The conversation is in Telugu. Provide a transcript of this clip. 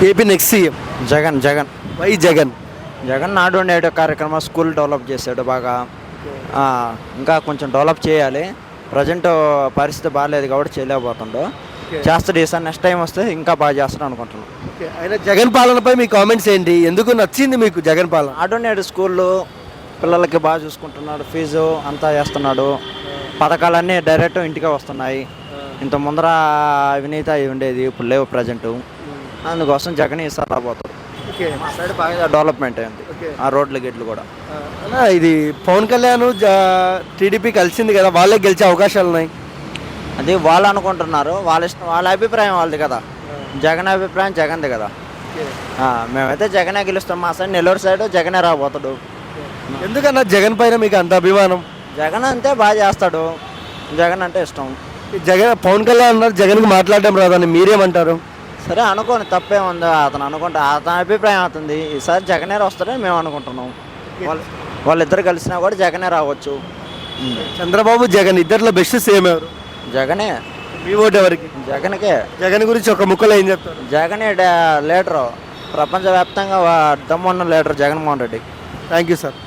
AP next CM Jagan Jagan why Jagan? Jagan Nadu Nedu కార్యక్రమం స్కూల్ డెవలప్ చేశాడు బాగా. ఆ, ఇంకా కొంచెం డెవలప్ చేయాలి. ప్రజెంట్ పరిస్థితి బాగాలేదు కాబట్టి చేయలేకపోతుండో. చేస్తాడు ఈసారి, నెక్స్ట్ టైం వస్తే ఇంకా బాగా చేస్తాడు అనుకుంటున్నాను. అయినా జగన్ పాలనపై మీ కామెంట్స్ ఏంటి? ఎందుకు నచ్చింది మీకు జగన్ పాలన? నాడు నేడు స్కూళ్ళు పిల్లలకి బాగా చూసుకుంటున్నాడు, ఫీజు అంతా చేస్తున్నాడు, పథకాలన్నీ డైరెక్ట్ ఇంటికే వస్తున్నాయి. ఇంత ముందర అవినీతి అవి ఉండేది, ఇప్పుడు లేవు ప్రజెంటు. అందుకోసం జగన్ ఈసారి రాబోతాడు. మా సైడ్ బాగా డెవలప్మెంట్ అయింది, ఆ రోడ్లు గిట్లు కూడా. అన్నా, ఇది పవన్ కళ్యాణ్ టీడీపీ కలిసింది కదా, వాళ్ళే గెలిచే అవకాశాలు ఉన్నాయి. అది వాళ్ళు అనుకుంటున్నారు, వాళ్ళ ఇష్టం, వాళ్ళ అభిప్రాయం వాళ్ళది కదా. జగన్ అభిప్రాయం జగన్ది కదా. మేమైతే జగనే గెలుస్తాం. మా సైడ్ నెల్లూరు సైడ్ జగనే రాబోతాడు. ఎందుకన్నా జగన్ పైన మీకు అంత అభిమానం? జగన్ అంతే బాగా చేస్తాడు, జగన్ అంటే ఇష్టం. జగన్ పవన్ కళ్యాణ్ అన్నారు జగన్కి మాట్లాడడం రాదని, మీరేమంటారు? సరే అనుకోని తప్పే ఉందో, అతను అనుకుంటా, అతని అభిప్రాయం అవుతుంది. ఈసారి జగనే వస్తారని మేము అనుకుంటున్నాం. వాళ్ళిద్దరు కలిసినా కూడా జగనే రావచ్చు. చంద్రబాబు జగన్ ఇద్దరిలో బెస్ట్ సీఎం ఎవరు? జగనే. మీ ఓటు ఎవరికి? జగన్కే. జగన్ గురించి ఒక ముక్కలో ఏం చెప్తారు? జగనే లీడరు, ప్రపంచవ్యాప్తంగా దమ్మున్న leader Jaganmohan Reddy. Thank you sir.